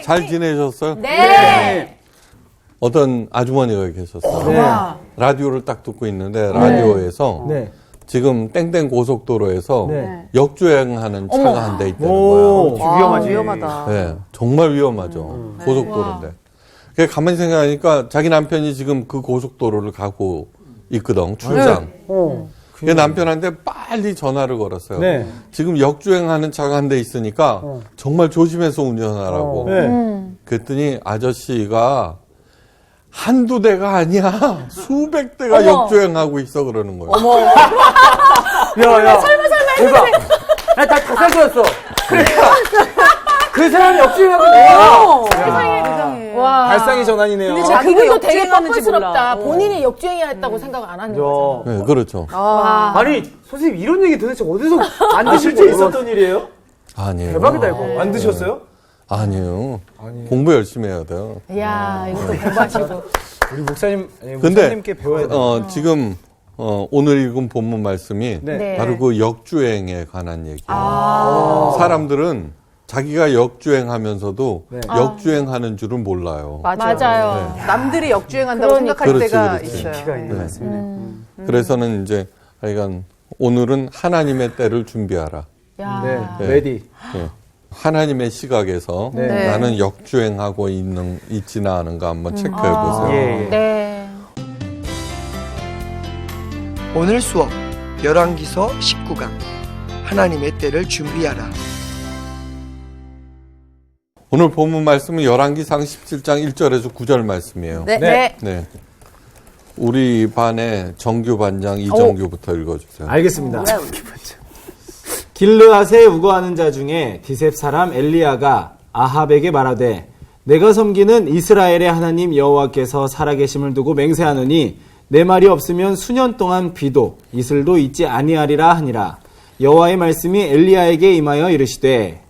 잘 지내셨어요? 네. 어떤 아주머니가 계셨어요. 네. 라디오를 딱 듣고 있는데 라디오에서 네. 지금 땡땡 고속도로에서 네. 역주행하는 차가 한 대 있다는 오, 거예요. 위험하지. 위험하다. 네, 정말 위험하죠. 고속도로인데. 그게 가만히 생각하니까 자기 남편이 지금 그 고속도로를 가고 있거든, 출장. 그 남편한테 빨리 전화를 걸었어요. 네. 지금 역주행하는 차가 한 대 있으니까 정말 조심해서 운전하라고. 네. 그랬더니 아저씨가 한두 대가 아니야. 수백 대가 역주행하고 있어 그러는 거예요. 야. 설마. 대박. 다 살거였어. 그러니까. 그 사람이 역주행하고 있는 거야. 세상에. 와. 발상의 전환이네요. 근데 그분도 되게 뻔뻔스럽다. 본인이 역주행해야 했다고 생각 안 하는 거죠. 네, 그렇죠. 아니, 선생님 이런 얘기 도대체 어디서 만드실 때 있었던 일이에요? 아니에요. 대박이다 이거. 만드셨어요? 아니에요. 공부 열심히 해야 돼요. 이야, 이것도 공부하시고. 우리 목사님, 근데 목사님께 배워야 돼요. 지금 오늘 읽은 본문 말씀이 네. 바로 그 역주행에 관한 얘기예요. 사람들은 자기가 역주행하면서도 네. 역주행하는 줄은 몰라요. 맞아요. 남들이 역주행한다고 그러니까. 생각할 그렇지, 때가 그렇지. 있어요. 키가 있는 네. 말씀이네. 그래서는 이제 하여간 오늘은 하나님의 때를 준비하라. 야. 네. 네. 레디. 네. 하나님의 시각에서 네. 나는 역주행하고 있지나 않은가 한번 체크해 보세요. 예. 네. 오늘 수업 열왕기서 19강 하나님의 때를 준비하라. 오늘 본문 말씀은 열왕기상 17장 1절에서 9절 말씀이에요. 네. 네. 네. 우리 반의 정규 반장 이정규부터 읽어주세요. 알겠습니다. 길르앗에 우거하는 자 중에 디셉 사람 엘리야가 아합에게 말하되 내가 섬기는 이스라엘의 하나님 여호와께서 살아계심을 두고 맹세하노니 내 말이 없으면 수년 동안 비도 이슬도 있지 아니하리라 하니라. 여호와의 말씀이 엘리야에게 임하여 이르시되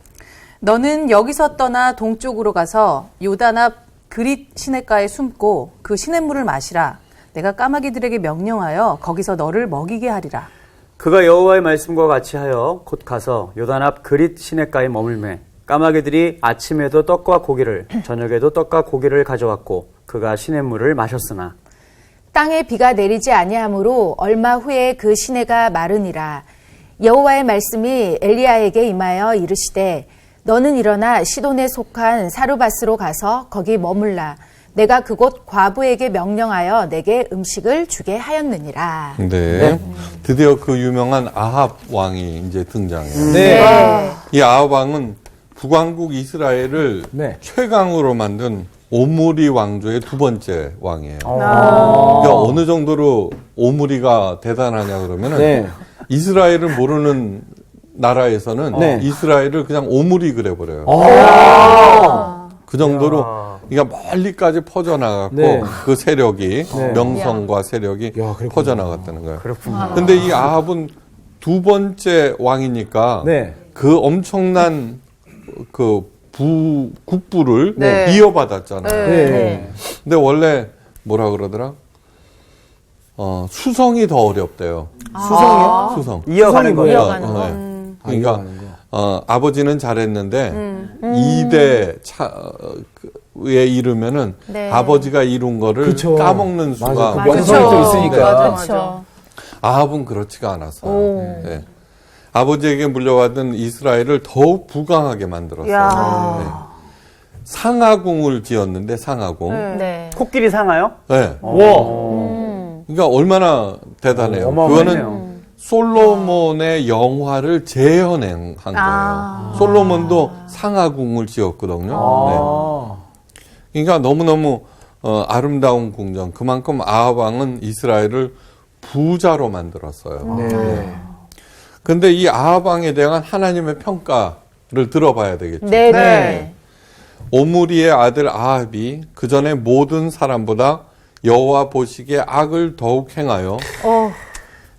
너는 여기서 떠나 동쪽으로 가서 요단 앞 그릿 시냇가에 숨고 그 시냇물을 마시라. 내가 까마귀들에게 명령하여 거기서 너를 먹이게 하리라. 그가 여호와의 말씀과 같이 하여 곧 가서 요단 앞 그릿 시냇가에 머물매 까마귀들이 아침에도 떡과 고기를 저녁에도 떡과 고기를 가져왔고 그가 시냇물을 마셨으나 땅에 비가 내리지 아니하므로 얼마 후에 그 시내가 마르니라. 여호와의 말씀이 엘리야에게 임하여 이르시되 너는 일어나 시돈에 속한 사르밧으로 가서 거기 머물라. 내가 그곳 과부에게 명령하여 내게 음식을 주게 하였느니라. 네. 드디어 그 유명한 아합 왕이 이제 등장해요. 네. 이 아합 왕은 북왕국 이스라엘을 네. 최강으로 만든 오므리 왕조의 두 번째 왕이에요. 그러니까 어느 정도로 오므리가 대단하냐 그러면은 네. 이스라엘을 모르는 나라에서는 네. 이스라엘을 그냥 오므리 그래버려요. 그 정도로 그러니까 멀리까지 퍼져나갔고 네. 그 세력이 네. 명성과 세력이 야, 그렇구나. 퍼져나갔다는 거예요. 그렇군요. 근데 이 아합은 두 번째 왕이니까 네. 그 엄청난 그 국부를 네. 이어받았잖아요. 네. 근데 원래 뭐라 그러더라? 수성이 더 어렵대요. 수성이요? 수성. 이어가는 거예요. 이어가는 거. 네. 그러니까 이어가는 거. 아버지는 잘했는데 2대 차에 이르면은 네. 아버지가 이룬 거를 그쵸. 까먹는 수가 맞아. 맞아. 완성이 또 있으니까. 그렇죠. 아합은 그렇지가 않았어요. 네. 아버지에게 물려받은 이스라엘을 더욱 부강하게 만들었어요. 네. 상하궁을 지었는데 상하궁. 네. 코끼리 상하요? 네. 와. 그러니까 얼마나 대단해요. 어마어마하네요. 그거는 솔로몬의 영화를 재현한 거예요. 솔로몬도 상하궁을 지었거든요. 네. 그러니까 너무너무 아름다운 궁전. 그만큼 아합 왕은 이스라엘을 부자로 만들었어요. 네. 근데 이 아합 왕에 대한 하나님의 평가를 들어봐야 되겠죠. 네. 네. 오므리의 아들 아합이 그 전에 모든 사람보다 여호와 보시기에 악을 더욱 행하여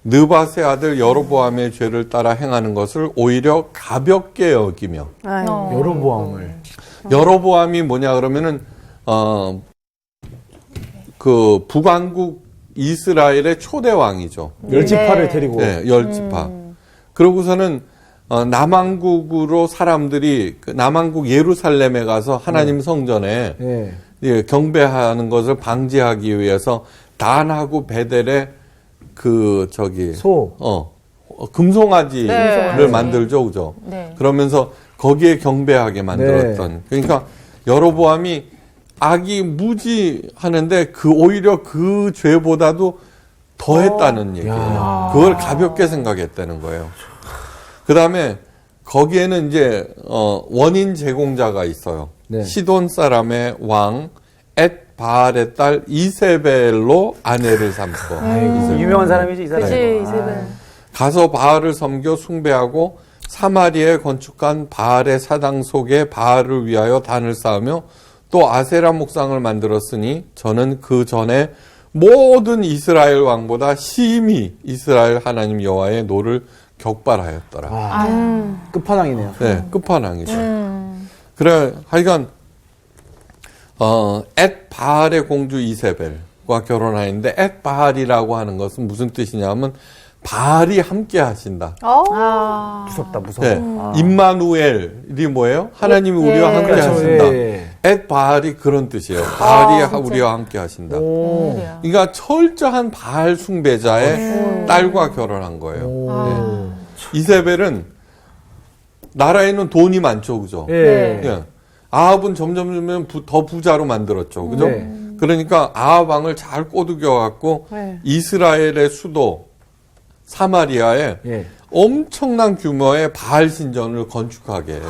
느밧의 아들 여로보암의 죄를 따라 행하는 것을 오히려 가볍게 여기며 여로보암을. 여로보암이 뭐냐 그러면은 그 북왕국 이스라엘의 초대 왕이죠. 열지파를 데리고. 네, 열지파. 그러고서는 남왕국으로 사람들이 그 남왕국 예루살렘에 가서 하나님 성전에 예. 예, 경배하는 것을 방지하기 위해서 단하고 베델의 금송아지를 네. 만들죠, 그죠? 네. 그러면서 거기에 경배하게 만들었던. 그러니까 여로보암이 악이 무지하는데 오히려 그 죄보다도 더했다는 얘기예요. 그걸 가볍게 생각했다는 거예요. 그 다음에 거기에는 이제 원인 제공자가 있어요. 네. 시돈 사람의 왕 엣바알의 딸 이세벨로 아내를 삼고 유명한 사람이지 이 사람. 그치, 이세벨. 가서 바알을 섬겨 숭배하고 사마리아에 건축한 바알의 사당 속에 바알을 위하여 단을 쌓으며 또 아세라 목상을 만들었으니 저는 그 전에 모든 이스라엘 왕보다 심히 이스라엘 하나님 여호와의 노를 격발하였더라. 끝판왕이네요. 네, 끝판왕이죠. 그래, 하여간, 엣바알의 공주 이세벨과 결혼하였는데, 엣바알이라고 하는 것은 무슨 뜻이냐면, 바알이 함께 하신다. 무섭다, 무서워. 네, 임마누엘이 뭐예요? 하나님이 우리와 함께 그렇죠. 하신다. 예. 엣바알이 그런 뜻이에요. 바알이 우리와 함께 하신다. 오. 그러니까 철저한 바알 숭배자의 딸과 결혼한 거예요. 네. 이세벨은 나라에는 돈이 많죠, 그죠? 예. 예. 아합은 점점 더 부자로 만들었죠, 그죠? 네. 그러니까 아합 왕을 잘 꼬드겨 갖고 네. 이스라엘의 수도 사마리아에 예. 엄청난 규모의 바알 신전을 건축하게 해요.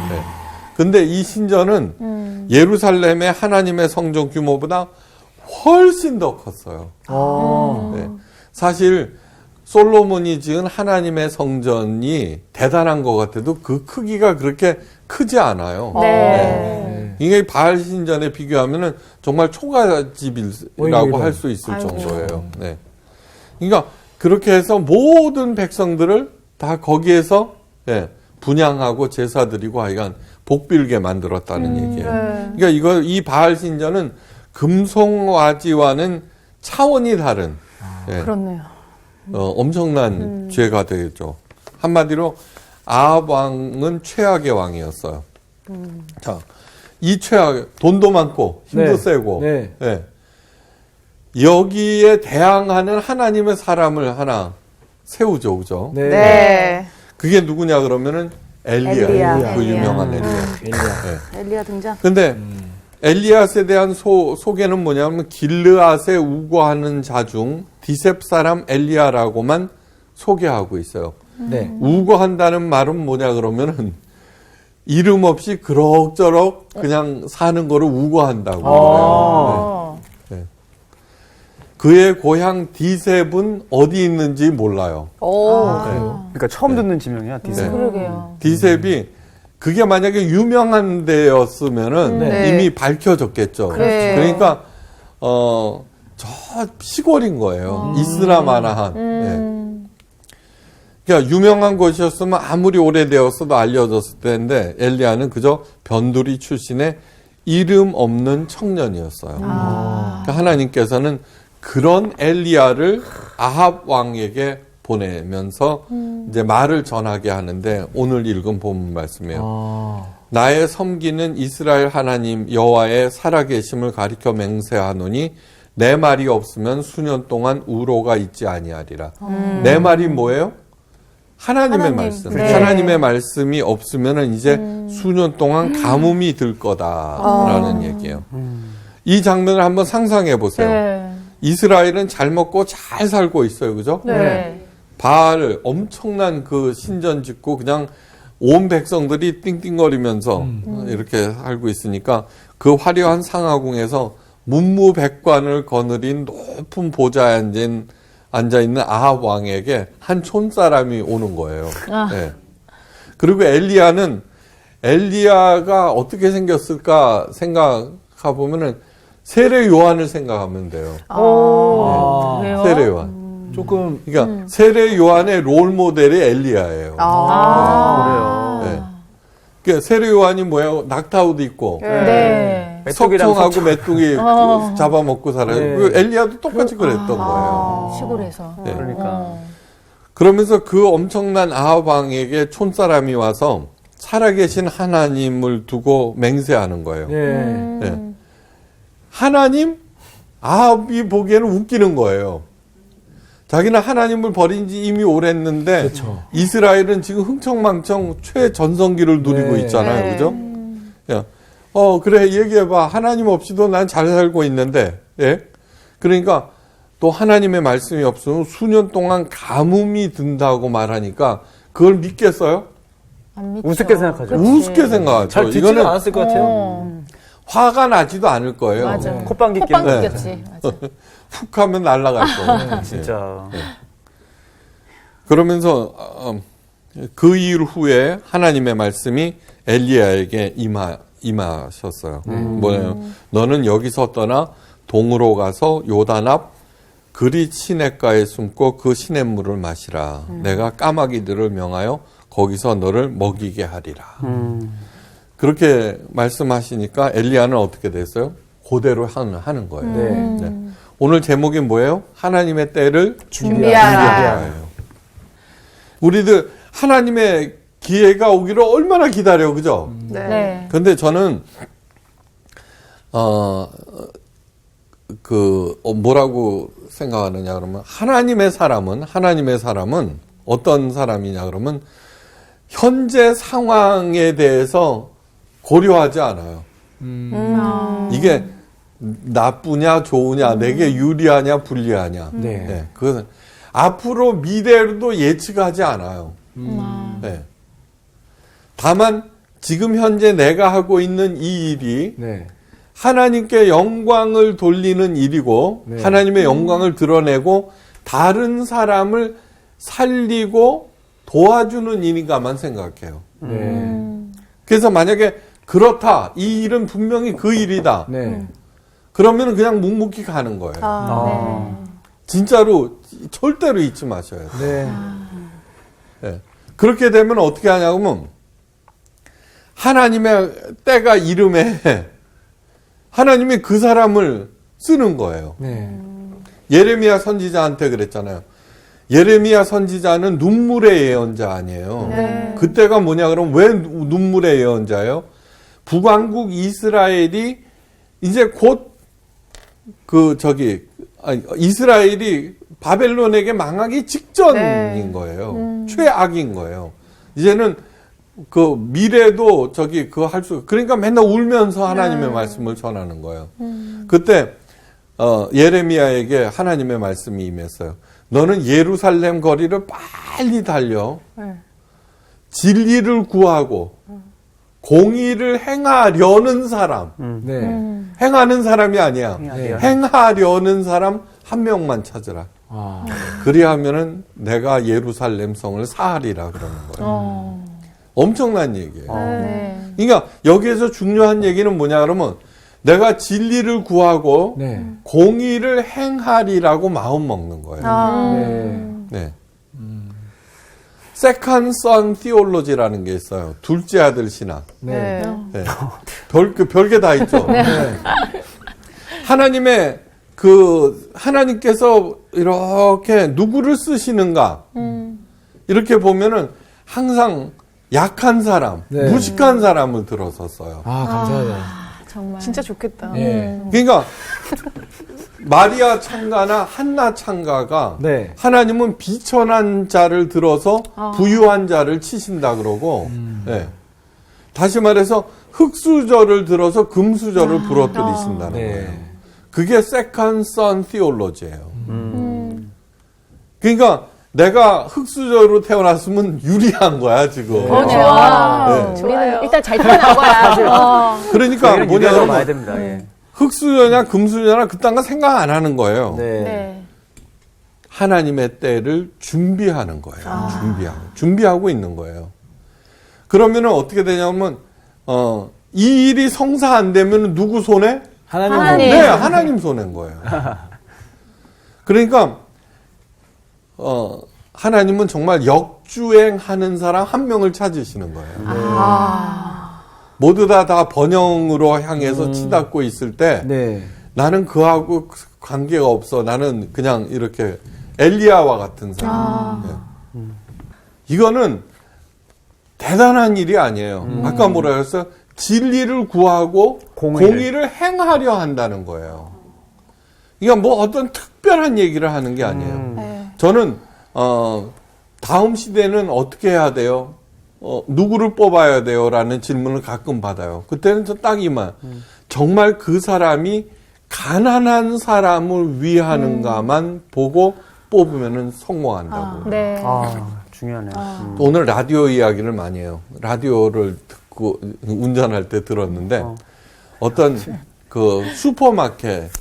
네. 근데 이 신전은 예루살렘의 하나님의 성전 규모보다 훨씬 더 컸어요. 네. 사실 솔로몬이 지은 하나님의 성전이 대단한 것 같아도 그 크기가 그렇게 크지 않아요. 네. 이게 바알 신전에 비교하면은 정말 초가집이라고 할 수 있을 정도예요. 네. 그러니까 그렇게 해서 모든 백성들을 다 거기에서 예, 분양하고 제사 드리고 하여간 복빌게 만들었다는 얘기예요. 그러니까 이 바알 신전은 금송아지와는 차원이 다른 예, 그렇네요. 엄청난 죄가 되겠죠. 한마디로 아합 왕은 최악의 왕이었어요. 자, 이 최악, 돈도 많고 힘도 네. 세고 네. 예. 여기에 대항하는 하나님의 사람을 하나 세우죠, 그죠? 네. 네. 그게 누구냐 그러면은 엘리야, 그 유명한 엘리야. 네. 엘리야 등장. 근데 엘리앗에 대한 소개는 뭐냐면 길르앗에 우거하는 자 중 디셉 사람 엘리야라고만 소개하고 있어요. 네. 우거한다는 말은 뭐냐 그러면은 이름 없이 그럭저럭 그냥 사는 거를 우거한다고 그래요. 네. 그의 고향 디셉은 어디 있는지 몰라요. 그러니까 처음 듣는 지명이야, 디셉. 그러게요. 디셉이 그게 만약에 유명한 데였으면은 네. 이미 밝혀졌겠죠. 그렇죠. 그러니까 저 시골인 거예요. 이스라마나한. 예. 그러니까 유명한 곳이었으면 아무리 오래되었어도 알려졌을 텐데 엘리야는 그저 변두리 출신의 이름 없는 청년이었어요. 그러니까 하나님께서는 그런 엘리야를 아합 왕에게 보내면서 이제 말을 전하게 하는데 오늘 읽은 본문 말씀이에요. 나의 섬기는 이스라엘 하나님 여호와의 살아계심을 가리켜 맹세하노니 내 말이 없으면 수년 동안 우로가 있지 아니하리라. 내 말이 뭐예요? 하나님의 말씀. 네. 하나님의 말씀이 없으면은 이제 수년 동안 가뭄이 들 거다라는 얘기예요. 이 장면을 한번 상상해 보세요. 네. 이스라엘은 잘 먹고 잘 살고 있어요. 그죠? 네. 바알 엄청난 그 신전 짓고 그냥 온 백성들이 띵띵거리면서 이렇게 살고 있으니까 그 화려한 상하궁에서 문무백관을 거느린 높은 보좌에 앉아있는 아합 왕에게 한 촌사람이 오는 거예요. 네. 그리고 엘리야가 어떻게 생겼을까 생각해보면은 세례 요한을 생각하면 돼요. 왜요? 세례 요한. 조금 그러니까 세례 요한의 롤 모델이 엘리야예요. 네. 그러니까 세례 요한이 뭐예요? 낙타옷 입고 네. 석청하고 메뚜기 잡아먹고 살아요. 네. 그 엘리야도 똑같이 그랬던 거예요. 시골에서. 네. 그러니까. 그러면서 그 엄청난 아합 왕에게 촌사람이 와서 살아계신 하나님을 두고 맹세하는 거예요. 예. 하나님? 아합이 보기에는 웃기는 거예요. 자기는 하나님을 버린 지 이미 오랬는데 그렇죠. 이스라엘은 지금 흥청망청 최전성기를 누리고 네. 있잖아요. 네. 그죠? 야, 그래 얘기해봐. 하나님 없이도 난 잘 살고 있는데. 예? 그러니까 또 하나님의 말씀이 없으면 수년 동안 가뭄이 든다고 말하니까 그걸 믿겠어요? 안 믿죠. 우습게 생각하죠. 그치. 우습게 생각하죠. 잘 듣지는 않았을 것 같아요. 화가 나지도 않을 거예요. 맞아. 콧방귀 끼는 콧방귀 네. 꼈지. 맞아. 훅 하면 날아갈 거예요. 진짜. 그러면서 그 일 후에 하나님의 말씀이 엘리야에게 임하셨어요. 뭐예요? 너는 여기서 떠나 동으로 가서 요단 앞 그릿 시냇가에 숨고 그 시냇물을 마시라. 내가 까마귀들을 명하여 거기서 너를 먹이게 하리라. 그렇게 말씀하시니까 엘리야는 어떻게 됐어요? 그대로 하는 거예요. 네. 네. 오늘 제목이 뭐예요? 하나님의 때를 준비하라. 준비하라. 우리들 하나님의 기회가 오기를 얼마나 기다려, 그죠? 네. 근데 저는 뭐라고 생각하느냐 그러면 하나님의 사람은 어떤 사람이냐 그러면 현재 상황에 대해서 고려하지 않아요. 이게 나쁘냐 좋으냐 내게 유리하냐 불리하냐. 네. 네, 그것은 앞으로 미래로도 예측하지 않아요. 네. 다만 지금 현재 내가 하고 있는 이 일이 네. 하나님께 영광을 돌리는 일이고 네. 하나님의 영광을 드러내고 다른 사람을 살리고 도와주는 일인가만 생각해요. 네. 그래서 만약에 그렇다, 이 일은 분명히 그 일이다. 네. 그러면 그냥 묵묵히 가는 거예요. 진짜로 절대로 잊지 마셔야 돼요. 네. 네. 그렇게 되면 어떻게 하냐면 하나님의 때가 이름에 하나님이 그 사람을 쓰는 거예요. 네. 예레미야 선지자한테 그랬잖아요. 예레미야 선지자는 눈물의 예언자 아니에요. 네. 그때가 뭐냐 그러면 왜 눈물의 예언자예요? 북왕국 이스라엘이 이제 곧 이스라엘이 바벨론에게 망하기 직전인 거예요. 최악인 거예요. 이제는 그 미래도 그러니까 맨날 울면서 하나님의 말씀을 전하는 거예요. 그때 예레미야에게 하나님의 말씀이 임했어요. 너는 예루살렘 거리를 빨리 달려 진리를 구하고 공의를 행하려는 사람, 네. 행하는 사람이 아니야. 네. 행하려는 사람 한 명만 찾으라. 아. 그리하면은 내가 예루살렘 성을 사하리라 그러는 거예요. 엄청난 얘기예요. 네. 그러니까 여기에서 중요한 얘기는 뭐냐 그러면 내가 진리를 구하고 네. 공의를 행하리라고 마음 먹는 거예요. 네. 네. Second Son Theology라는 게 있어요. 둘째 아들 신학. 네. 네. 별게 다 있죠. 하나님께서 이렇게 누구를 쓰시는가? 이렇게 보면은 항상 약한 사람, 네. 무식한 사람을 들어서 써요. 아, 감사해요. 정말. 진짜 좋겠다. 네. 그러니까 마리아 창가나 한나 창가가 네. 하나님은 비천한 자를 들어서 부유한 자를 치신다 그러고 네. 다시 말해서 흙수저를 들어서 금수저를 부러뜨리신다는 네. 거예요. 그게 Second Son Theology예요. 그러니까 내가 흙수저로 태어났으면 유리한 거야 지금. 그러네요. 네. 우리는 일단 잘 태어난 거야. 그러니까 저희는 뭐냐 유대로 봐야 그러면 됩니다. 예. 흙수저냐 금수저냐 그딴 거 생각 안 하는 거예요. 네. 네. 하나님의 때를 준비하는 거예요. 준비하고 있는 거예요. 그러면은 어떻게 되냐면 이 일이 성사 안 되면 누구 손에? 하나님. 네, 하나님 손인 거예요. 그러니까 하나님은 정말 역주행하는 사람 한 명을 찾으시는 거예요. 모두 다 번영으로 향해서 치닫고 있을 때 네. 나는 그하고 관계가 없어. 나는 그냥 이렇게 엘리야와 같은 사람. 네. 이거는 대단한 일이 아니에요. 아까 뭐라 그랬어요? 진리를 구하고 공의를 행하려 한다는 거예요. 이게 뭐 어떤 특별한 얘기를 하는 게 아니에요. 저는 다음 시대는 어떻게 해야 돼요? 누구를 뽑아야 돼요? 라는 질문을 가끔 받아요. 그때는 저 딱 이만. 정말 그 사람이 가난한 사람을 위하는가만 보고 뽑으면 성공한다고. 네. 중요하네요. 오늘 라디오 이야기를 많이 해요. 라디오를 듣고 운전할 때 들었는데 어떤 그 슈퍼마켓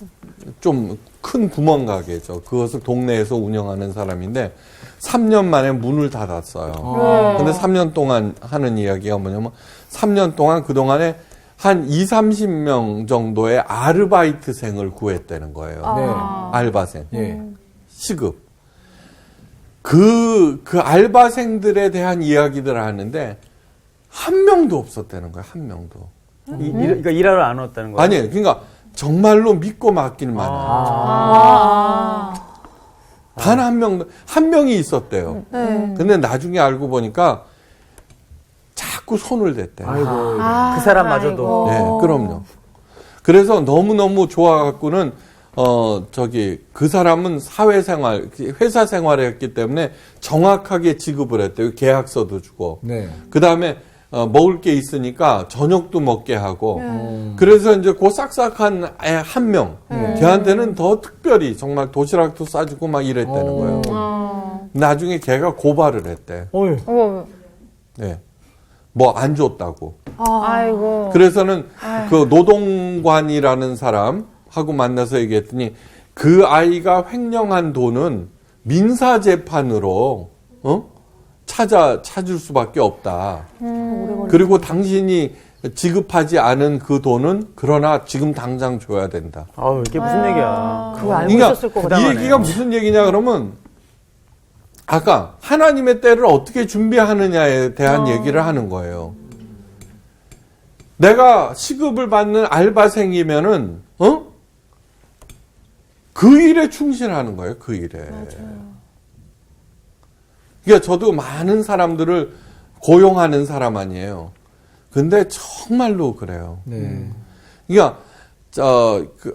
좀 큰 구멍가게죠. 그것을 동네에서 운영하는 사람인데 3년 만에 문을 닫았어요. 근데 3년 동안 하는 이야기가 뭐냐면 3년 동안 그동안에 한 30명 정도의 아르바이트생을 구했다는 거예요. 알바생. 예. 시급. 그 알바생들에 대한 이야기들을 하는데 한 명도 없었다는 거예요. 한 명도. 그러니까 일하러 안 왔다는 거예요? 아니, 그러니까 정말로 믿고 맡길 만한. 단 한 명이 있었대요. 근데 나중에 알고 보니까 자꾸 손을 댔대요. 아이고, 그 사람마저도. 네, 그럼요. 그래서 너무너무 좋아갖고는, 그 사람은 사회생활, 회사 생활을 했기 때문에 정확하게 지급을 했대요. 계약서도 주고. 네. 그 다음에, 먹을 게 있으니까 저녁도 먹게 하고. 그래서 이제 그 싹싹한 애 한 명. 걔한테는 더 특별히 정말 도시락도 싸주고 막 이랬다는 거예요. 나중에 걔가 고발을 했대. 네. 뭐 안 줬다고. 아이고. 그래서는 그 노동관이라는 사람하고 만나서 얘기했더니 그 아이가 횡령한 돈은 민사재판으로 찾을 수밖에 없다. 그리고 당신이 지급하지 않은 그 돈은 그러나 지금 당장 줘야 된다. 아우, 이게 무슨 얘기야. 그거 알고 그러니까 있었을 것 이 같아요. 얘기가 무슨 얘기냐 그러면 아까 하나님의 때를 어떻게 준비하느냐에 대한 얘기를 하는 거예요. 내가 시급을 받는 알바생이면은 그 일에 충실하는 거예요. 그 일에. 그러니까 저도 많은 사람들을 고용하는 사람 아니에요. 근데 정말로 그래요. 네. 그러니까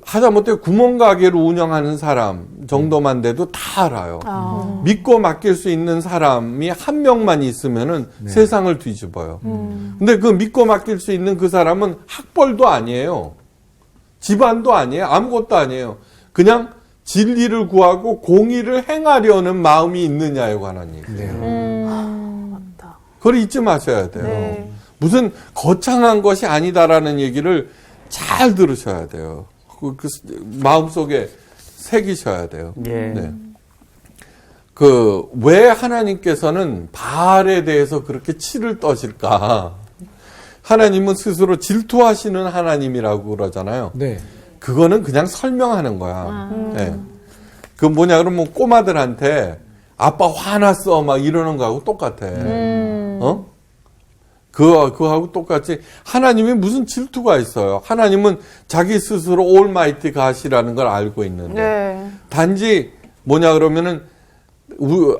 하다못해 구멍가게를 운영하는 사람 정도만 돼도 다 알아요. 믿고 맡길 수 있는 사람이 한 명만 있으면은 세상을 뒤집어요. 근데 그 믿고 맡길 수 있는 그 사람은 학벌도 아니에요. 집안도 아니에요. 아무것도 아니에요. 그냥 진리를 구하고 공의를 행하려는 마음이 있느냐에 관한 얘기예요. 그걸 잊지 마셔야 돼요. 무슨 거창한 것이 아니다라는 얘기를 잘 들으셔야 돼요. 그 마음속에 새기셔야 돼요. 예. 네. 왜 하나님께서는 바알에 대해서 그렇게 치를 떠실까? 하나님은 스스로 질투하시는 하나님이라고 그러잖아요. 네. 그거는 그냥 설명하는 거야. 네. 그 뭐냐 그러면 꼬마들한테 아빠 화났어 막 이러는 거하고 똑같아. 그거하고 똑같이 하나님이 무슨 질투가 있어요. 하나님은 자기 스스로 올마이티 갓이라는 걸 알고 있는데 단지 뭐냐 그러면은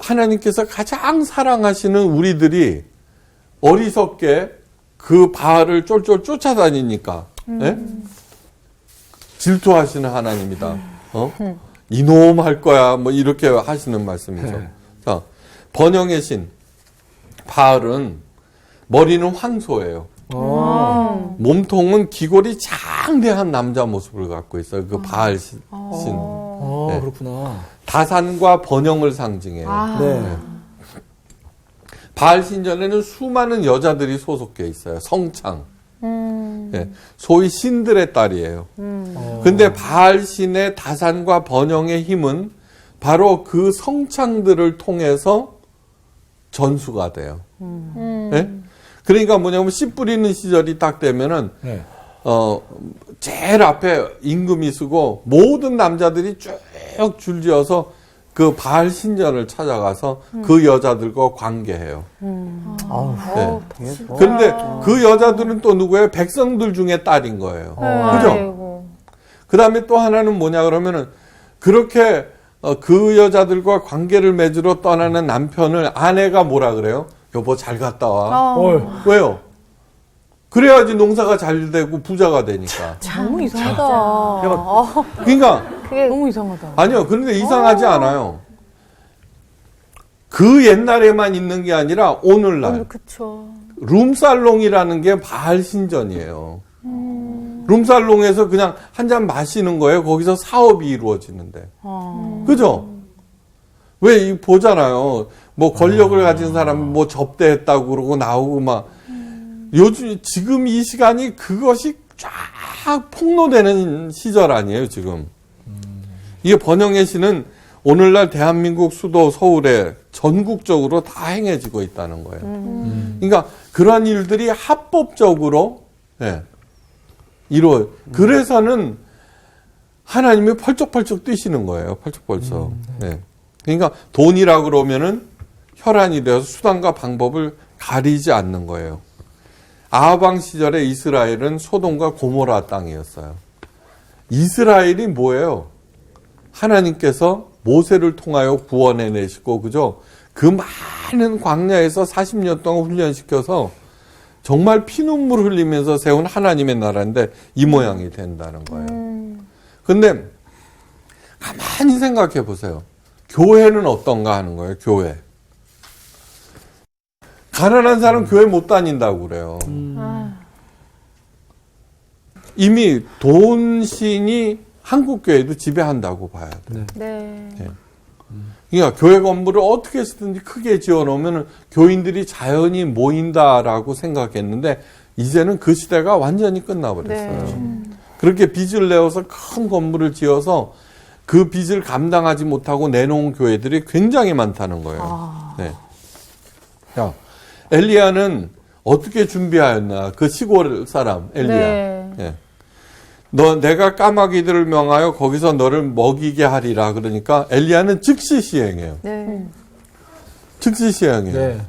하나님께서 가장 사랑하시는 우리들이 어리석게 그 바알을 쫄쫄 쫓아다니니까 질투하시는 하나님이다. 이놈 할 거야 뭐 이렇게 하시는 말씀이죠. 자, 번영의 신 바알은 머리는 황소예요. 몸통은 귀골이 장대한 남자 모습을 갖고 있어요. 그 바알 신. 네. 그렇구나. 다산과 번영을 상징해요. 네. 바알 신전에는 수많은 여자들이 소속돼 있어요. 성창. 네. 소위 신들의 딸이에요. 근데 바알 신의 다산과 번영의 힘은 바로 그 성창들을 통해서 전수가 돼요. 네? 그러니까 뭐냐면 씨 뿌리는 시절이 딱 되면은 네. 제일 앞에 임금이 서고 모든 남자들이 쭉 줄지어서 그 바알 신전을 찾아가서 그 여자들과 관계해요. 네. 그런데 그 여자들은 또 누구예요? 백성들 중에 딸인 거예요. 그죠? 그 다음에 또 하나는 뭐냐 그러면은 그렇게 그 여자들과 관계를 맺으러 떠나는 남편을 아내가 뭐라 그래요? 여보 잘 갔다 와. 왜요? 그래야지 농사가 잘 되고 부자가 되니까. 너무 이상하다. 그러니까 너무 이상하다. 아니요. 그런데 이상하지 않아요. 그 옛날에만 있는 게 아니라 오늘날 그쵸. 룸살롱이라는 게 바알 신전이에요. 룸살롱에서 그냥 한 잔 마시는 거예요. 거기서 사업이 이루어지는데. 그죠? 왜 보잖아요. 뭐 권력을 가진 사람 뭐 접대했다고 그러고 나오고 막 요즘 지금 이 시간이 그것이 쫙 폭로되는 시절 아니에요, 지금. 이게 번영의 신은 오늘날 대한민국 수도 서울에 전국적으로 다 행해지고 있다는 거예요. 그러니까 그런 일들이 합법적으로 그래서는 하나님이 펄쩍펄쩍 뛰시는 거예요. 펄쩍펄쩍. 그러니까 돈이라 그러면은 혈안이 되어서 수단과 방법을 가리지 않는 거예요. 아하방 시절에 이스라엘은 소돔과 고모라 땅이었어요. 이스라엘이 뭐예요? 하나님께서 모세를 통하여 구원해 내시고, 그죠? 그 많은 광야에서 40년 동안 훈련시켜서 정말 피눈물 흘리면서 세운 하나님의 나라인데 이 모양이 된다는 거예요. 근데 가만히 생각해 보세요. 교회는 어떤가 하는 거예요, 교회. 가난한 사람 교회 못 다닌다고 그래요. 이미 돈신이 한국 교회도 지배한다고 봐야 돼요. 네. 그러니까 교회 건물을 어떻게 쓰든지 크게 지어놓으면 교인들이 자연히 모인다라고 생각했는데 이제는 그 시대가 완전히 끝나버렸어요. 그렇게 빚을 내어서 큰 건물을 지어서 그 빚을 감당하지 못하고 내놓은 교회들이 굉장히 많다는 거예요. 자, 엘리야는 어떻게 준비하였나? 그 시골 사람 엘리야. 내가 까마귀들을 명하여 거기서 너를 먹이게 하리라. 그러니까 엘리야는 즉시 시행해요. 즉시 시행해요.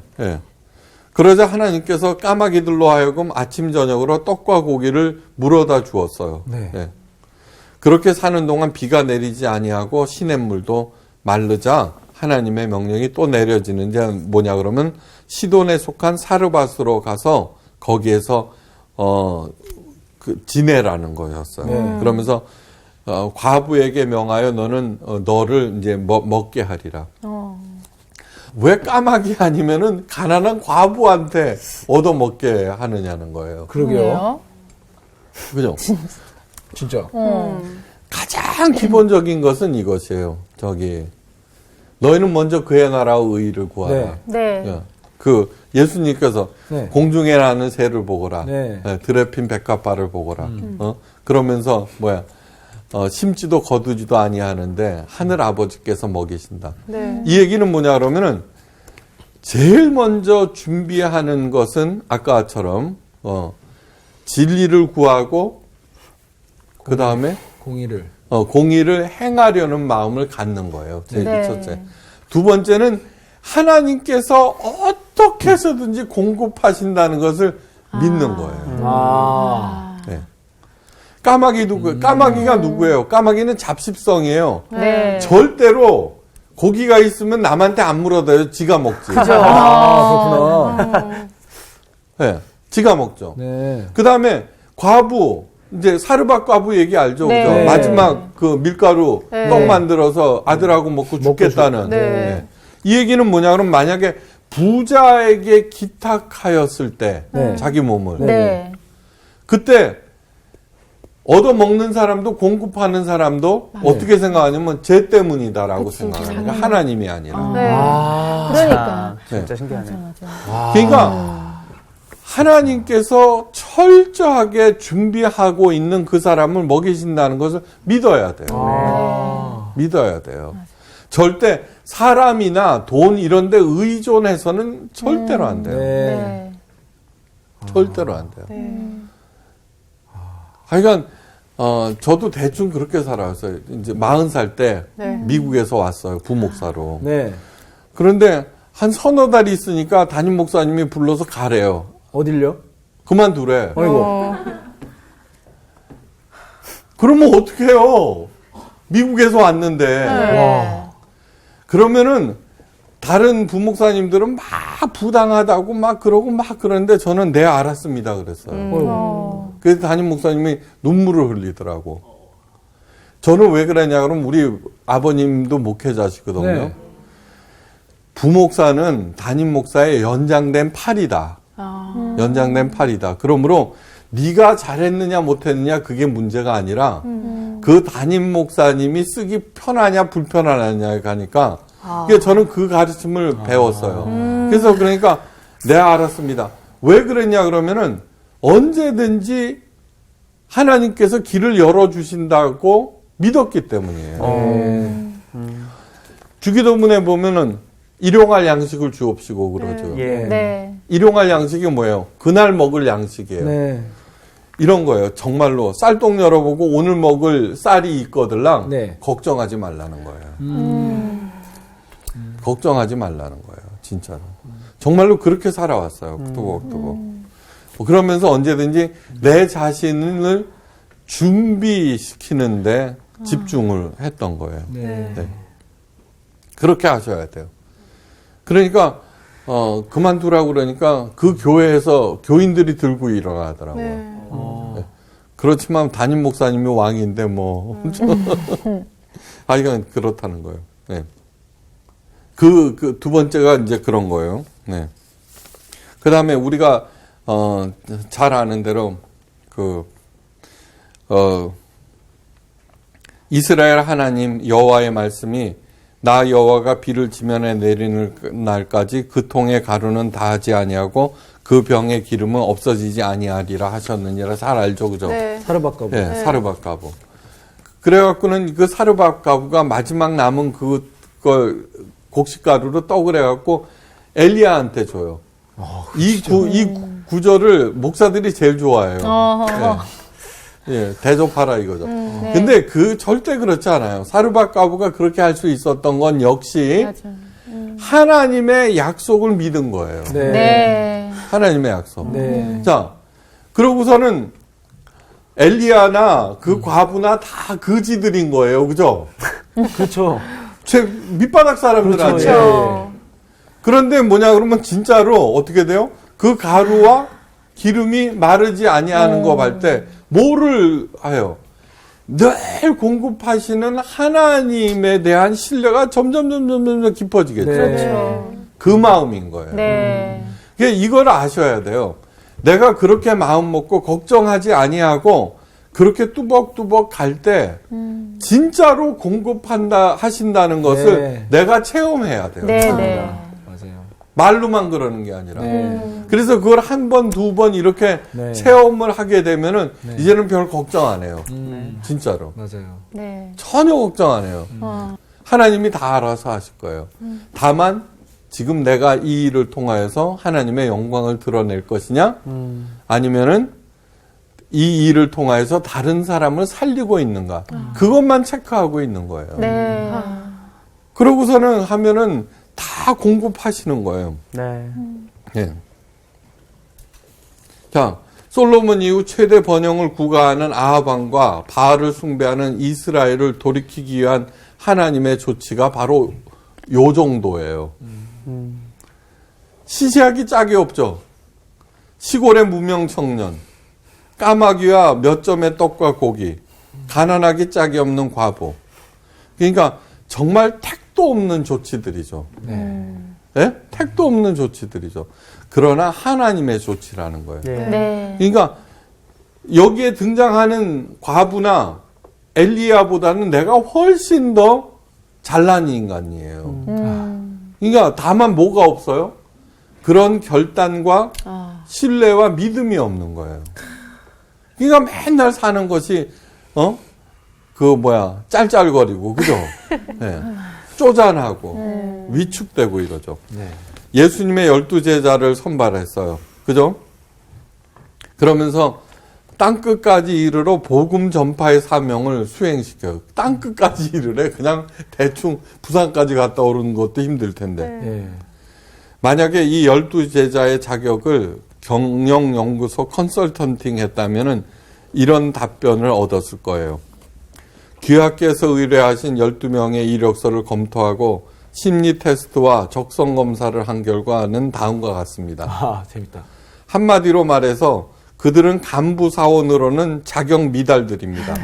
그러자 하나님께서 까마귀들로 하여금 아침 저녁으로 떡과 고기를 물어다 주었어요. 그렇게 사는 동안 비가 내리지 아니하고 시냇물도 마르자 하나님의 명령이 또 내려지는 게 뭐냐 그러면 시돈에 속한 사르밧으로 가서 거기에서 지내라는 거였어요. 그러면서 과부에게 명하여 너는 너를 이제 먹게 하리라. 왜 까마귀 아니면은 가난한 과부한테 얻어 먹게 하느냐는 거예요. 그러게요. 그죠? 진짜. 가장 기본적인 것은 이것이에요. 너희는 먼저 그의 나라와 의의를 구하라. 그 예수님께서 공중에 나는 새를 보거라. 들에 핀 백합화를 보거라. 그러면서 심지도 거두지도 아니하는데 하늘 아버지께서 먹이신다. 이 얘기는 뭐냐 그러면은 제일 먼저 준비하는 것은 아까처럼 진리를 구하고 그 다음에 공의를 행하려는 마음을 갖는 거예요. 제일 첫째. 두 번째는 하나님께서 어떻게 해서든지 공급하신다는 것을 믿는 거예요. 까마귀가 누구예요? 까마귀는 잡식성이에요. 절대로 고기가 있으면 남한테 안 물어다요. 지가 먹지. 그렇구나. 지가 먹죠. 그 다음에 과부, 이제 사르밧 과부 얘기 알죠? 그죠? 마지막 그 밀가루 떡 만들어서 아들하고 먹고 죽겠다는. 이 얘기는 뭐냐 그러면 만약에 부자에게 기탁하였을 때 자기 몸을 그때 얻어먹는 사람도 공급하는 사람도 어떻게 생각하냐면 쟤 때문이다라고 생각합니다. 하나님이 아니라. 그러니까. 진짜 신기하네. 그러니까 하나님께서 철저하게 준비하고 있는 그 사람을 먹이신다는 것을 믿어야 돼요. 믿어야 돼요. 절대 사람이나 돈 이런 데 의존해서는 절대로 안 돼요. 절대로 안 돼요. 그러니까 저도 대충 그렇게 살아왔어요. 이제 40살 때 미국에서 왔어요. 부목사로. 그런데 한 서너 달이 있으니까 담임 목사님이 불러서 가래요. 어딜요? 그만두래. 아이고. 그러면 어떡해요? 미국에서 왔는데. 그러면은 다른 부목사님들은 막 부당하다고 막 그러고 막 그러는데 저는 네 알았습니다 그랬어요. 그래서 담임 목사님이 눈물을 흘리더라고. 저는 왜 그러냐 그러면 우리 아버님도 목회자시거든요. 네. 부목사는 담임 목사의 연장된 팔이다. 연장된 팔이다. 그러므로 네가 잘했느냐 못했느냐 그게 문제가 아니라 그 담임 목사님이 쓰기 편하냐 불편하냐 가니까 그러니까 저는 그 가르침을 배웠어요. 그래서 그러니까 네 알았습니다. 왜 그랬냐 그러면은 언제든지 하나님께서 길을 열어주신다고 믿었기 때문이에요. 주기도문에 보면은 일용할 양식을 주옵시고 그러죠. 예. 네. 일용할 양식이 뭐예요? 그날 먹을 양식이에요. 네. 이런 거예요. 정말로 쌀똥 열어보고 오늘 먹을 쌀이 있거들랑 네. 걱정하지 말라는 거예요. 걱정하지 말라는 거예요. 진짜로. 정말로 그렇게 살아왔어요. 뚜벅뚜벅. 그러면서 언제든지 내 자신을 준비시키는데 집중을 했던 거예요. 네. 네. 그렇게 하셔야 돼요. 그러니까 그만두라고 그러니까 그 교회에서 교인들이 들고 일어나더라고요. 네. 그렇지만 담임 목사님이 왕인데 뭐 이건 그렇다는 거예요. 네. 그 두 번째가 이제 그런 거예요. 네. 그 다음에 우리가 잘 아는 대로 이스라엘 하나님 여호와의 말씀이 나 여호와가 비를 지면에 내리는 날까지 그 통의 가루는 다하지 아니하고 그 병의 기름은 없어지지 아니하리라 하셨느니라. 잘 알죠, 그죠? 네. 사르밧가부. 예, 사르밧 가부. 그래갖고는 그 사르밧 가부가 마지막 남은 그걸 곡식가루로 떡을 해갖고 엘리야한테 줘요. 이 구절을 목사들이 제일 좋아해요. 예, 대접하라 이거죠. 네. 근데 절대 그렇지 않아요. 사르밧 가부가 그렇게 할 수 있었던 건 역시 하나님의 약속을 믿은 거예요. 네. 네. 하나님의 약속. 네. 자, 그러고서는 엘리야나 그 과부나 다 거지들인 거예요. 그죠? 그렇죠. 제 밑바닥 사람들 그렇죠. 아니에요. 그런데 뭐냐 그러면 진짜로 어떻게 돼요? 그 가루와 기름이 마르지 아니하는 거 볼 때 뭐를 해요? 늘 공급하시는 하나님에 대한 신뢰가 점점 깊어지겠죠. 네. 그렇죠. 그 마음인 거예요. 네. 이걸 아셔야 돼요. 내가 그렇게 마음 먹고 걱정하지 아니하고 그렇게 뚜벅뚜벅 갈 때 진짜로 공급한다 하신다는 것을 네. 내가 체험해야 돼요. 네. 맞아요. 말로만 그러는 게 아니라. 네. 그래서 그걸 한 번, 두 번 이렇게 네. 체험을 하게 되면은 네. 이제는 별 걱정 안 해요. 진짜로. 맞아요. 네. 전혀 걱정 안 해요. 하나님이 다 알아서 하실 거예요. 다만 지금 내가 이 일을 통하여서 하나님의 영광을 드러낼 것이냐 아니면은 이 일을 통하여서 다른 사람을 살리고 있는가 그것만 체크하고 있는 거예요. 네. 그러고서는 하면은 다 공급하시는 거예요. 네. 예. 자, 솔로몬 이후 최대 번영을 구가하는 아합 왕과 바알을 숭배하는 이스라엘을 돌이키기 위한 하나님의 조치가 바로 요 정도예요. 시시하기 짝이 없죠. 시골의 무명 청년, 까마귀와 몇 점의 떡과 고기, 가난하기 짝이 없는 과부. 그러니까 정말 택도 없는 조치들이죠. 예? 택도 없는 조치들이죠. 그러나 하나님의 조치라는 거예요. 예. 네. 그러니까 여기에 등장하는 과부나 엘리야보다는 내가 훨씬 더 잘난 인간이에요. 그러니까 다만 뭐가 없어요? 그런 결단과 신뢰와 믿음이 없는 거예요. 그러니까 맨날 사는 것이 짤짤거리고 그죠? 네. 쪼잔하고 위축되고 이러죠. 네. 예수님의 12제자를 선발했어요. 그죠? 그러면서 땅끝까지 이르러 복음 전파의 사명을 수행시켜요. 땅끝까지 이르래 그냥 대충 부산까지 갔다 오는 것도 힘들 텐데. 예. 만약에 이 12제자의 자격을 경영연구소 컨설턴팅 했다면은 이런 답변을 얻었을 거예요. 귀하께서 의뢰하신 12명의 이력서를 검토하고 심리 테스트와 적성 검사를 한 결과는 다음과 같습니다. 아, 재밌다. 한마디로 말해서 그들은 간부 사원으로는 자격 미달들입니다.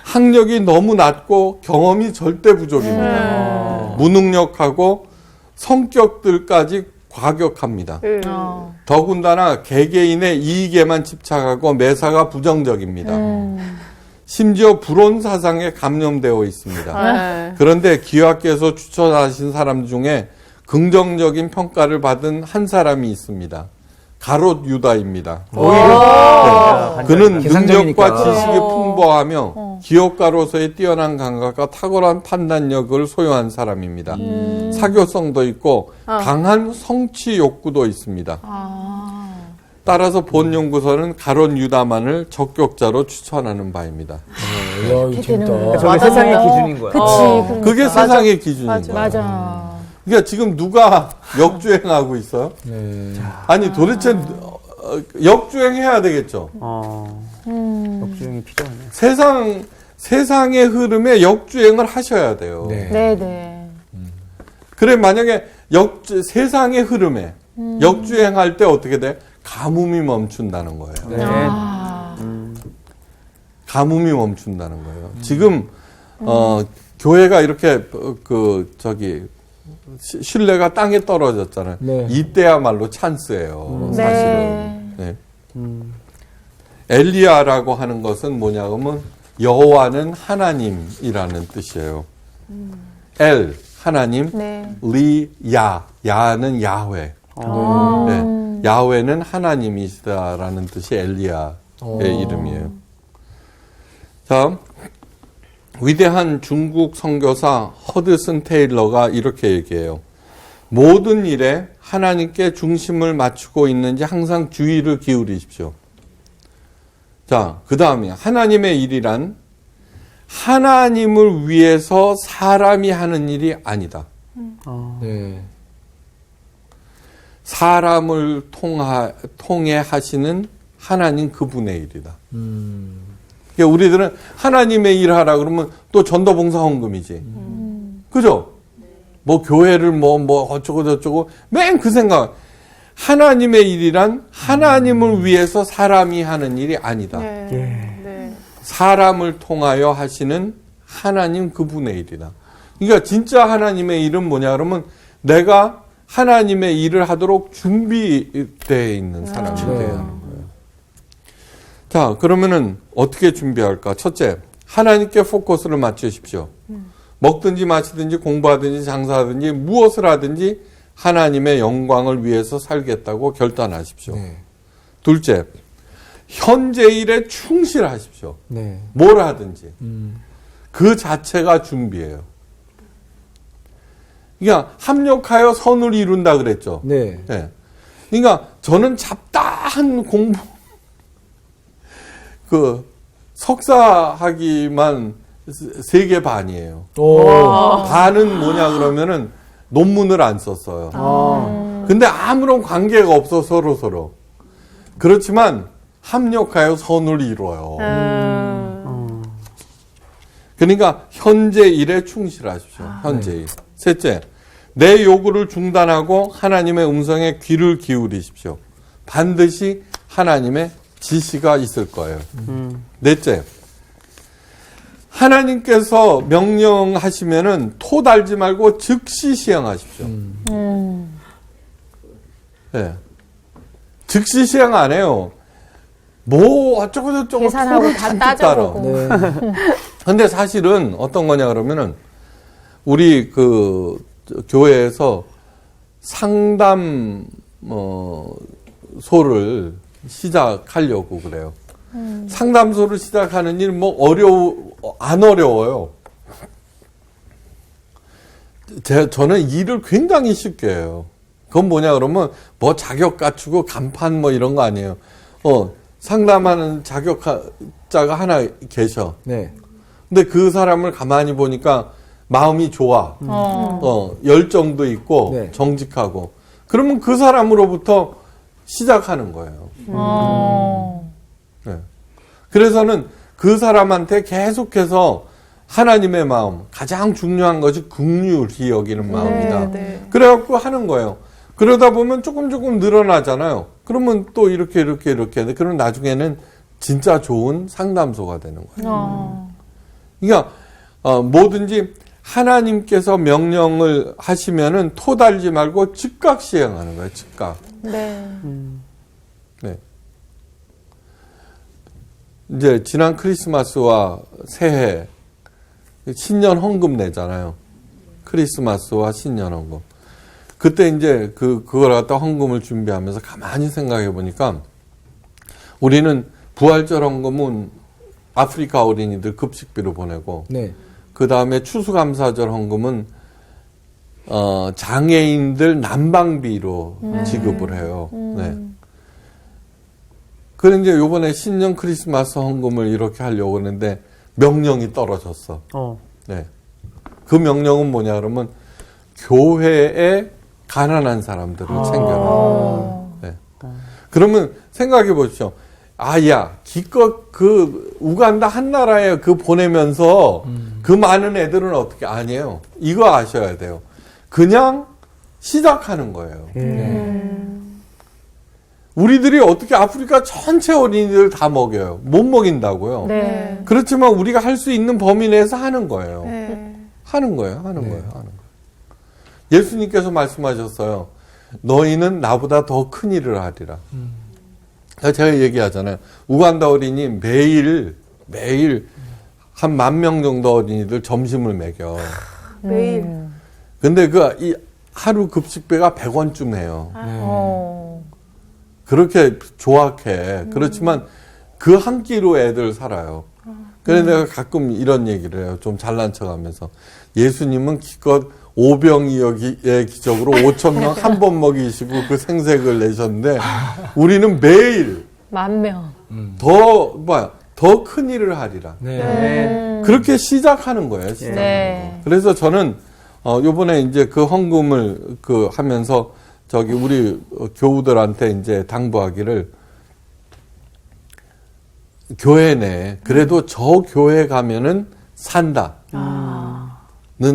학력이 너무 낮고 경험이 절대 부족입니다. 무능력하고 성격들까지 과격합니다. 더군다나 개개인의 이익에만 집착하고 매사가 부정적입니다. 심지어 불온 사상에 감염되어 있습니다. 그런데 귀하께서 추천하신 사람 중에 긍정적인 평가를 받은 한 사람이 있습니다. 가롯 유다입니다. 네. 그는 개상적이니까. 능력과 지식이 풍부하며 기업가로서의 뛰어난 감각과 탁월한 판단력을 소유한 사람입니다. 사교성도 있고 강한 성취 욕구도 있습니다. 따라서 본 연구소는 가롯 유다만을 적격자로 추천하는 바입니다. 야, 이거 재밌다. 되는구나. 저게 세상의 기준인 거야. 그치. 그게 세상의 기준인 거예요. 맞아. 그러니까 지금 누가 역주행하고 있어요? 네. 아니 도대체 역주행해야 되겠죠. 역주행이 필요하네. 세상의 흐름에 역주행을 하셔야 돼요. 네. 네네. 그래 만약에 세상의 흐름에 역주행할 때 어떻게 돼? 가뭄이 멈춘다는 거예요. 네. 가뭄이 멈춘다는 거예요. 지금 교회가 이렇게 신뢰가 땅에 떨어졌잖아요. 네. 이때야말로 찬스예요. 사실은. 네. 네. 엘리야라고 하는 것은 뭐냐면 여호와는 하나님이라는 뜻이에요. 엘 하나님, 네. 리 야는 야훼. 네. 야훼는 하나님이시다라는 뜻이 엘리야의 이름이에요. 자, 위대한 중국 선교사 허드슨 테일러가 이렇게 얘기해요. 모든 일에 하나님께 중심을 맞추고 있는지 항상 주의를 기울이십시오. 자, 그 다음에 하나님의 일이란 하나님을 위해서 사람이 하는 일이 아니다. 네. 사람을 통해 하시는 하나님 그분의 일이다. 그러니까 우리들은 하나님의 일 하라 그러면 또 전도봉사 헌금이지. 그죠? 뭐 교회를 뭐 어쩌고 저쩌고 맨 그 생각. 하나님의 일이란 하나님을 위해서 사람이 하는 일이 아니다. 네. 사람을 통하여 하시는 하나님 그분의 일이다. 그러니까 진짜 하나님의 일은 뭐냐 그러면 내가 하나님의 일을 하도록 준비되어 있는 사람이 되어야 하는 거예요. 자, 그러면은 어떻게 준비할까? 첫째, 하나님께 포커스를 맞추십시오. 먹든지 마시든지 공부하든지 장사하든지 무엇을 하든지 하나님의 영광을 위해서 살겠다고 결단하십시오. 네. 둘째, 현재 일에 충실하십시오. 네. 뭘 하든지. 그 자체가 준비예요. 그러니까 합력하여 선을 이룬다 그랬죠. 네. 네. 그러니까 저는 잡다한 공부 석사학위만 3개 반이에요. 반은 뭐냐 그러면은 논문을 안 썼어요. 근데 아무런 관계가 없어 서로. 그렇지만 합력하여 선을 이뤄요. 그러니까 현재 일에 충실하십시오. 현재 일. 셋째, 내 요구를 중단하고 하나님의 음성에 귀를 기울이십시오. 반드시 하나님의 지시가 있을 거예요. 넷째, 하나님께서 명령하시면은 토 달지 말고 즉시 시행하십시오. 네. 즉시 시행 안 해요. 뭐 어쩌고 저쩌고 계산하고 토를 다 잔뜩 따져보고. 네. 근데 사실은 어떤 거냐 그러면은 우리 교회에서 상담 소를 시작하려고 그래요. 상담소를 시작하는 일 안 어려워요. 저는 일을 굉장히 쉽게 해요. 그건 뭐냐 그러면 뭐 자격 갖추고 간판 뭐 이런 거 아니에요. 상담하는 자격자가 하나 계셔. 네. 근데 그 사람을 가만히 보니까 마음이 좋아. 열정도 있고 네. 정직하고. 그러면 그 사람으로부터 시작하는 거예요. 네. 그래서는 그 사람한테 계속해서 하나님의 마음, 가장 중요한 것이 긍휼히 여기는 마음이다. 네. 그래갖고 하는 거예요. 그러다 보면 조금 늘어나잖아요. 그러면 또 이렇게. 그럼 나중에는 진짜 좋은 상담소가 되는 거예요. 그러니까 뭐든지 하나님께서 명령을 하시면은 토달지 말고 즉각 시행하는 거예요. 즉각. 네. 네. 이제 지난 크리스마스와 새해 신년 헌금 내잖아요. 크리스마스와 신년 헌금. 그때 이제 그걸 갖다 헌금을 준비하면서 가만히 생각해 보니까 우리는 부활절 헌금은 아프리카 어린이들 급식비로 보내고 네. 그 다음에 추수감사절 헌금은 장애인들 난방비로 지급을 해요. 네. 그런데 이제 요번에 신년 크리스마스 헌금을 이렇게 하려고 하는데 명령이 떨어졌어. 네. 그 명령은 뭐냐 그러면 교회에 가난한 사람들을 챙겨라. 네. 그러면 생각해 보십시오. 야, 기껏 우간다 한 나라에 보내면서 그 많은 애들은 어떻게, 아니에요. 이거 아셔야 돼요. 그냥 시작하는 거예요. 우리들이 어떻게 아프리카 전체 어린이들 다 먹여요. 못 먹인다고요. 네. 그렇지만 우리가 할 수 있는 범위 내에서 하는 거예요. 하는 거예요. 예수님께서 말씀하셨어요. 너희는 나보다 더 큰 일을 하리라. 제가 얘기하잖아요. 우간다 어린이 매일 한 10,000명 정도 어린이들 점심을 먹여. 매일. 근데 이 하루 급식비가 100원쯤 해요. 그렇게 조악해. 그렇지만 그 한 끼로 애들 살아요. 그래서 내가 가끔 이런 얘기를 해요. 좀 잘난 척 하면서. 예수님은 기껏 오병이어의 기적으로 5,000명 한 번 먹이시고 그 생색을 내셨는데 우리는 매일 10,000명. 더 큰 일을 하리라. 네. 그렇게 시작하는 거예요. 시작하는 네. 거. 그래서 저는 요번에 이제 그 헌금을 하면서 우리 교우들한테 이제 당부하기를 교회 내 그래도 저 교회 가면은 산다는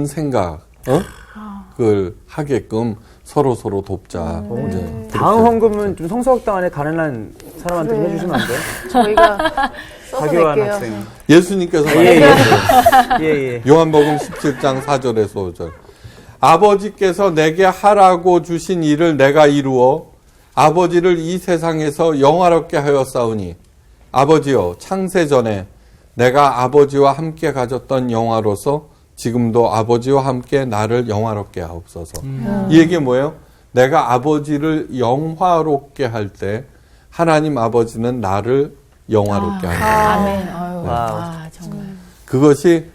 생각 그걸 하게끔 서로 돕자. 네. 다음 헌금은 좀 성서학당 안에 가난한 사람한테 해주시면 안 돼요? 저희가 써서 박요한 낼게요. 학생. 예수님께서 예. 요한복음 17장 4절에서 5절. 아버지께서 내게 하라고 주신 일을 내가 이루어 아버지를 이 세상에서 영화롭게 하였사오니 아버지여 창세 전에 내가 아버지와 함께 가졌던 영화로서 지금도 아버지와 함께 나를 영화롭게 하옵소서. 이 얘기 뭐예요? 내가 아버지를 영화롭게 할 때 하나님 아버지는 나를 영화롭게 한다. 아멘. 아유, 와우. 정말. 그것이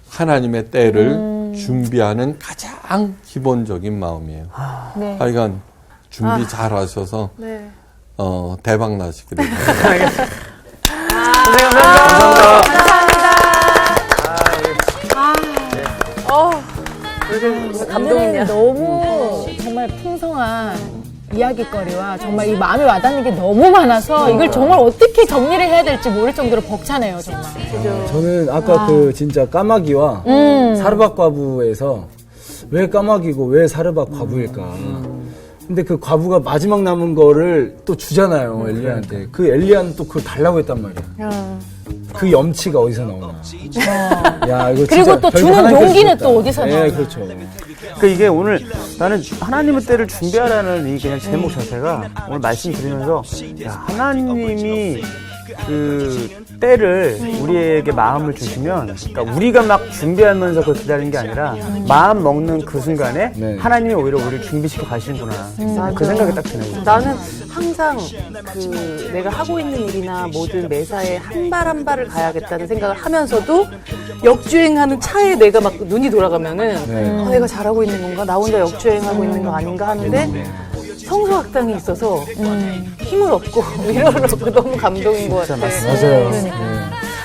하나님의 때를 준비하는 가장 기본적인 마음이에요. 네. 하여간 준비 잘 하셔서 네. 대박 나시기를 바랍니다. 선생님 감사합니다. 감동이네요. 너무 정말 풍성한 이야기거리와 정말 이 마음에 와닿는 게 너무 많아서 이걸 정말 어떻게 정리를 해야 될지 모를 정도로 벅차네요, 정말. 저는 아까 진짜 까마귀와 사르밧 과부에서 왜 까마귀고 왜 사르밧 과부일까. 근데 그 과부가 마지막 남은 거를 또 주잖아요, 엘리야한테. 그 엘리야는 또 그걸 달라고 했단 말이야. 그 염치가 어디서 나오나. 야, 이거 그리고 진짜 또 별거 주는 하나님께서 용기는 주셨다. 또 어디서 나오나. 네, 그렇죠. 그러니까 이게 오늘 나는 하나님의 때를 준비하라는 이 그냥 제목 자체가 오늘 말씀 드리면서 야, 하나님이 그 때를 우리에게 마음을 주시면 그러니까 우리가 막 준비하면서 그걸 기다리는 게 아니라 마음 먹는 그 순간에 네. 하나님이 오히려 우리를 준비시켜 가시는구나. 그 생각이 딱 드네요. 나는 항상 내가 하고 있는 일이나 모든 매사에 한 발 한 발을 가야겠다는 생각을 하면서도 역주행하는 차에 내가 막 눈이 돌아가면은 내가 잘하고 있는 건가? 나 혼자 역주행하고 있는 거 아닌가 하는데 성서학당이 있어서 힘을 얻고 위로를 얻고 너무 감동인 것 같아요. 맞아요.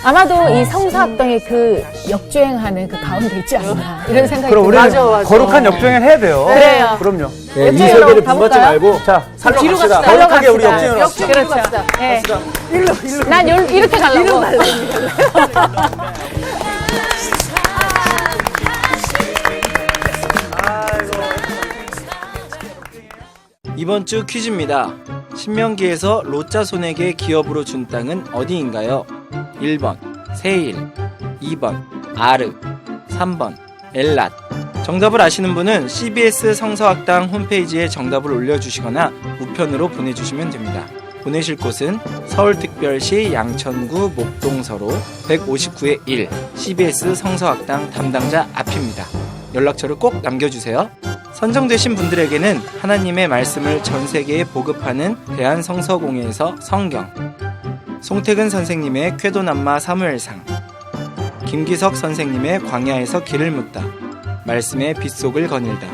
아마도 이 성사학당의 그 역주행하는 그 가운데 있지 않나 이런 생각이 그럼 우리는 들어요. 거룩한 역주행을 해야 돼요. 그래요. 그럼요. 네, 이 세계를 분받지 말고 자, 살러 뒤로 갑시다. 갑시다. 거룩하게 우리 역주행을 합시다. 역주행으로 갑시다. 난 이렇게 가려고. 이번 주 퀴즈입니다. 신명기에서 롯 자손에게 기업으로 준 땅은 어디인가요? 1번 세일, 2번 아르, 3번 엘랏. 정답을 아시는 분은 CBS 성서학당 홈페이지에 정답을 올려주시거나 우편으로 보내주시면 됩니다. 보내실 곳은 서울특별시 양천구 목동서로 159의 1 CBS 성서학당 담당자 앞입니다. 연락처를 꼭 남겨주세요. 선정되신 분들에게는 하나님의 말씀을 전 세계에 보급하는 대한성서공회에서 성경, 송태근 선생님의 쾌도남마 사무엘상, 김기석 선생님의 광야에서 길을 묻다, 말씀의 빗속을 거닐다,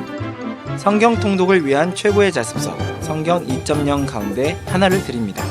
성경 통독을 위한 최고의 자습서 성경 2.0 가운데 하나를 드립니다.